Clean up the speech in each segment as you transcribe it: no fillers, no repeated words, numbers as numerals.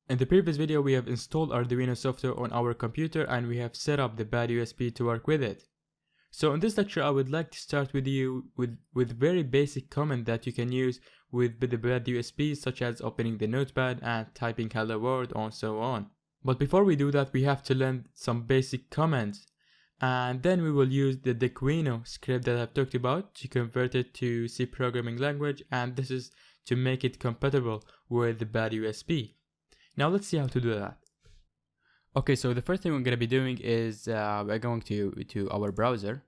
In the previous video, we have installed Arduino software on our computer and we have set up the bad USB to work with it. So in this lecture, I would like to start with you with very basic command that you can use with the bad USB, such as opening the notepad and typing hello world and so on. But before we do that, we have to learn some basic commands. And then we will use the Arduino script that I've talked about to convert it to C programming language, and this is to make it compatible with the bad USB. Now let's see how to do that. Okay, so the first thing we're going to be doing is we're going to our browser,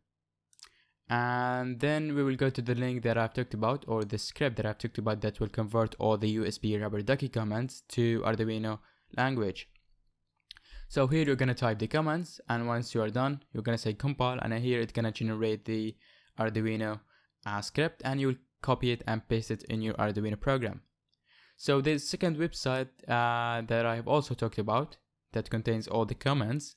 and then we will go to the link that I've talked about, or the script that I've talked about, that will convert all the USB rubber ducky commands to Arduino language. So here you're going to type the commands, and once you are done, you're going to say compile, and here it's going to generate the Arduino script, and you'll copy it and paste it in your Arduino program. So the second website that I have also talked about, that contains all the commands,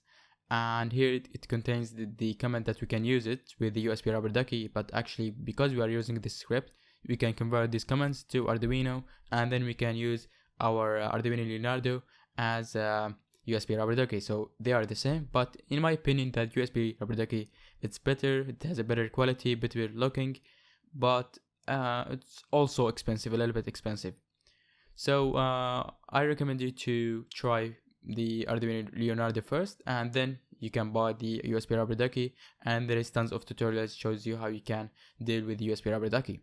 and here it contains the command that we can use it with the USB rubber ducky, but actually because we are using this script, we can convert these commands to Arduino, and then we can use our Arduino Leonardo as USB rubber ducky. So they are the same, but in my opinion that USB rubber ducky, it's better, it has a better quality, better looking, but it's also expensive, a little bit expensive. So I recommend you to try the Arduino Leonardo first, and then you can buy the USB rubber ducky, and there is tons of tutorials shows you how you can deal with USB rubber ducky.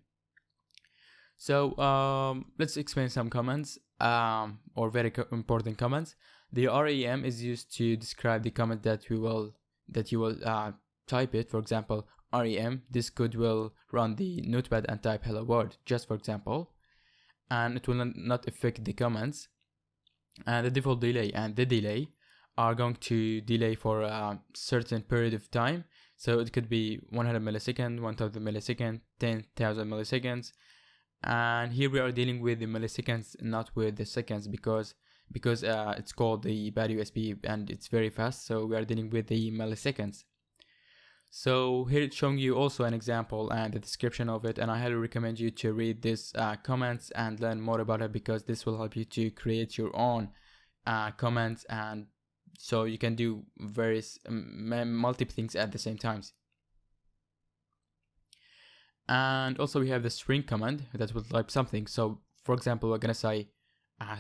So let's explain some commands, or very important commands. The REM is used to describe the command that you will type it. For example, REM, this code will run the notepad and type hello world, just for example, and it will not affect the commands. And the default delay and the delay are going to delay for a certain period of time. So it could be 100 milliseconds, 1000 milliseconds, 10,000 milliseconds. And here we are dealing with the milliseconds, not with the seconds, because it's called the bad USB and it's very fast. So we are dealing with the milliseconds. So here it's showing you also an example and the description of it, and I highly recommend you to read these comments and learn more about it, because this will help you to create your own comments, and so you can do various multiple things at the same time. And also we have the string command that will type something. So for example, we're gonna say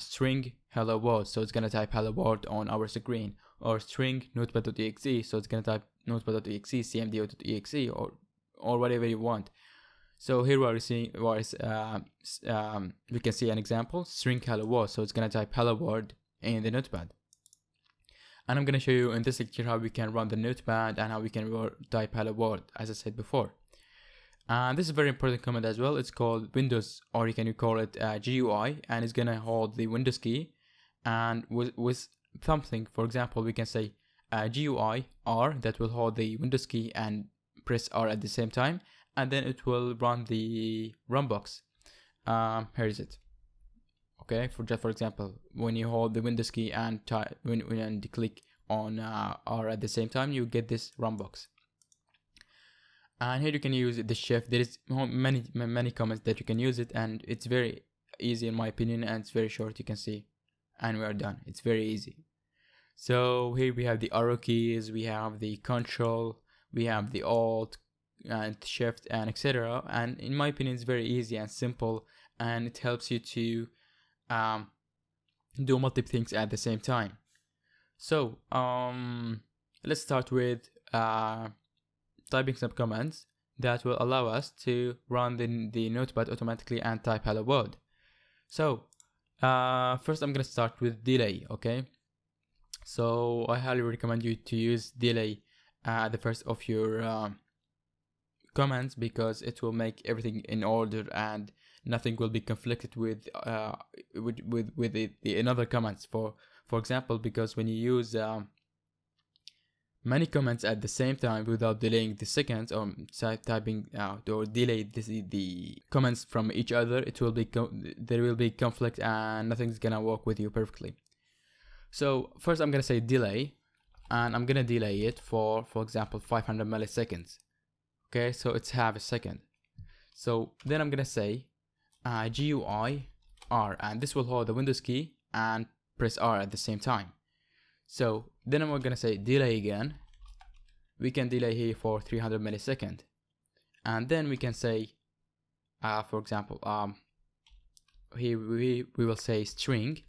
string hello world, so it's gonna type hello world on our screen, or string notepad.exe, so it's gonna type notepad.exe, cmd.exe, or whatever you want. So here we are seeing we can see an example, string hello world, so it's gonna type hello world in the notepad. And I'm gonna show you in this lecture how we can run the notepad and how we can type hello world, as I said before. And this is a very important command as well. It's called Windows, or you can call it GUI, and it's gonna hold the Windows key, and with something. For example, we can say GUI R, that will hold the Windows key and press R at the same time, and then it will run the run box. Here is it. Okay, for example, when you hold the Windows key and when you click on R at the same time, you get this run box. And here you can use the shift. There is many commands that you can use it, and it's very easy in my opinion, and it's very short. You can see, and we are done. It's very easy. So here we have the arrow keys, we have the control, we have the alt and shift, and etc. And in my opinion, it's very easy and simple, and it helps you to do multiple things at the same time. So let's start with typing some commands that will allow us to run the notepad automatically and type hello world. So first I'm gonna start with delay. Okay, so I highly recommend you to use delay at the first of your commands, because it will make everything in order and nothing will be conflicted with the another commands. For example, because when you use many commands at the same time without delaying the seconds, or typing or delay the comments from each other, it will be there will be conflict and nothing's gonna work with you perfectly. So first I'm gonna say delay, and I'm gonna delay it for example 500 milliseconds. Okay, so it's half a second. So then I'm gonna say GUI R, and this will hold the Windows key and press R at the same time. So then we're gonna say delay again. We can delay here for 300 milliseconds, and then we can say, for example, here we will say string,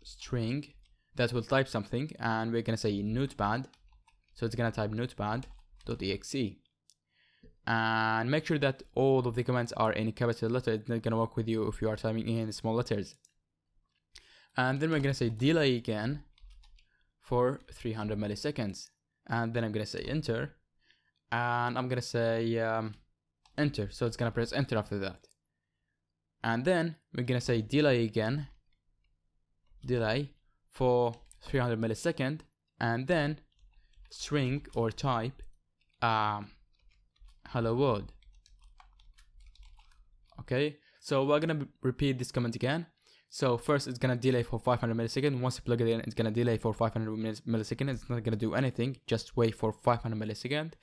string that will type something, and we're gonna say notepad. So it's gonna type notepad.exe, and make sure that all of the commands are in capital letter. It's not gonna work with you if you are typing in small letters. And then we're gonna say delay again for 300 milliseconds, and then I'm gonna say enter, and I'm gonna say enter. So it's gonna press enter after that, and then we're gonna say delay again, delay for 300 milliseconds, and then string or type hello world. Okay, so we're gonna repeat this command again. So first it's gonna delay for 500 milliseconds. Once you plug it in, it's gonna delay for 500 milliseconds. It's not gonna do anything, just wait for 500 milliseconds,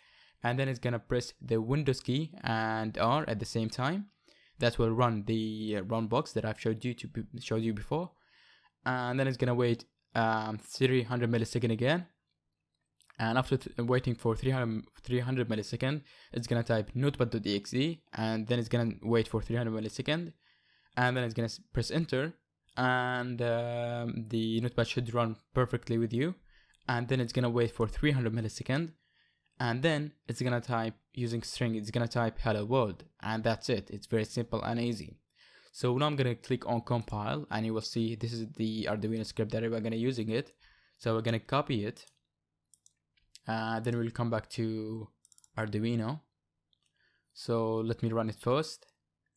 and then it's gonna press the Windows key and R at the same time. That will run the run box that I've showed you before, and then it's gonna wait 300 milliseconds again. And after waiting for 300 milliseconds, it's gonna type notepad.exe, and then it's gonna wait for 300 milliseconds, and then it's gonna press enter, and the notepad should run perfectly with you. And then it's gonna wait for 300 milliseconds, and then it's gonna type using string. It's gonna type hello world, and that's it. It's very simple and easy. So now I'm gonna click on compile, and you will see this is the Arduino script that we're gonna using it. So we're gonna copy it. Then we'll come back to Arduino. So let me run it first,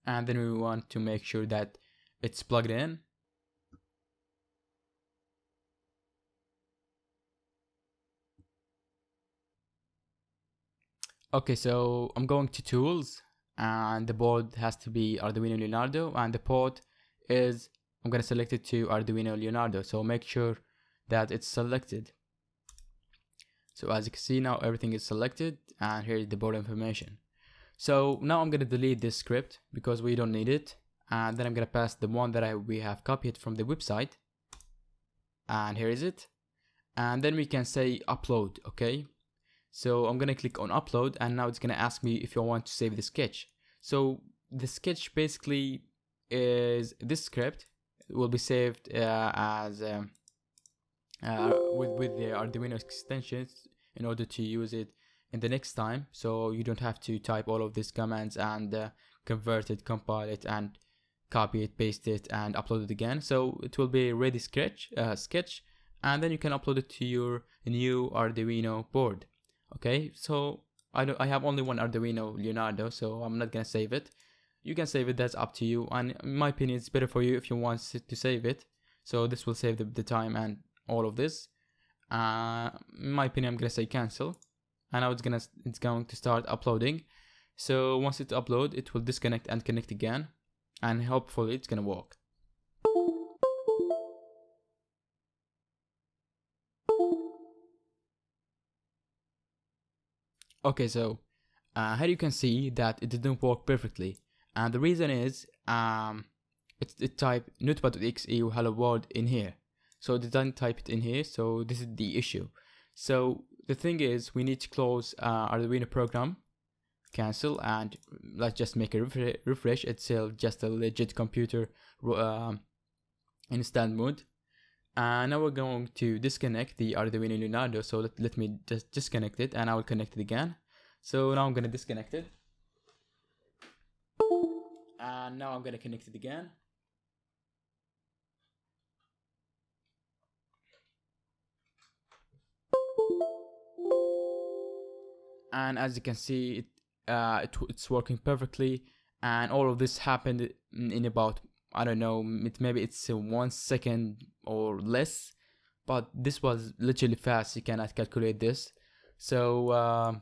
and then we want to make sure that it's plugged in. Okay, so I'm going to tools, and the board has to be Arduino Leonardo, and the port is, I'm gonna select it to Arduino Leonardo. So make sure that it's selected. So as you can see now, everything is selected, and here is the board information. So now I'm gonna delete this script because we don't need it, and then I'm gonna pass the one that we have copied from the website, and here is it. And then we can say upload. Okay, so I'm gonna click on upload, and now it's gonna ask me if I want to save the sketch. So the sketch basically is this script will be saved as with the Arduino extensions in order to use it in the next time, so you don't have to type all of these commands and convert it, compile it, and copy it, paste it, and upload it again. So it will be a ready sketch, and then you can upload it to your new Arduino board. Okay, so I have only one Arduino Leonardo, so I'm not gonna save it. You can save it, that's up to you, and in my opinion it's better for you if you want to save it. So this will save the time and all of this. In my opinion, I'm gonna say cancel, and now it's going to start uploading. So once it upload, it will disconnect and connect again, and hopefully it's gonna work. Okay, so here you can see that it didn't work perfectly, and the reason is it typed notepad.exe hello world in here. So it didn't type it in here, so this is the issue. So the thing is, we need to close Arduino program, cancel, and let's just make a refresh. It's still just a legit computer in stand mode. And now we're going to disconnect the Arduino Leonardo. So let me just disconnect it, and I will connect it again. So now I'm gonna disconnect it, and now I'm gonna connect it again. And as you can see, it's working perfectly, and all of this happened in about, I don't know, maybe it's 1 second or less, but this was literally fast. You cannot calculate this. So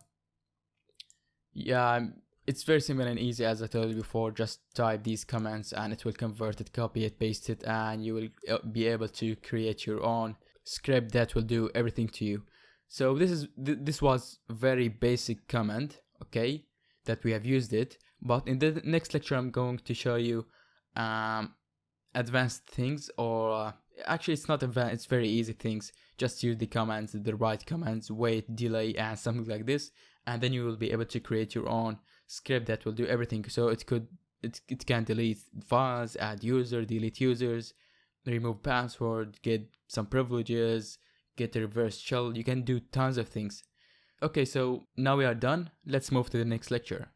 yeah, it's very simple and easy. As I told you before, just type these commands and it will convert it, copy it, paste it, and you will be able to create your own script that will do everything to you. So this was very basic command, okay, that we have used it. But in the next lecture, I'm going to show you advanced things, or actually it's not advanced, it's very easy things. Just use the commands, the right commands, wait, delay, and something like this, and then you will be able to create your own script that will do everything. So it can delete files, add user, delete users, remove password, get some privileges, get a reverse shell. You can do tons of things. Okay, so now we are done. Let's move to the next lecture.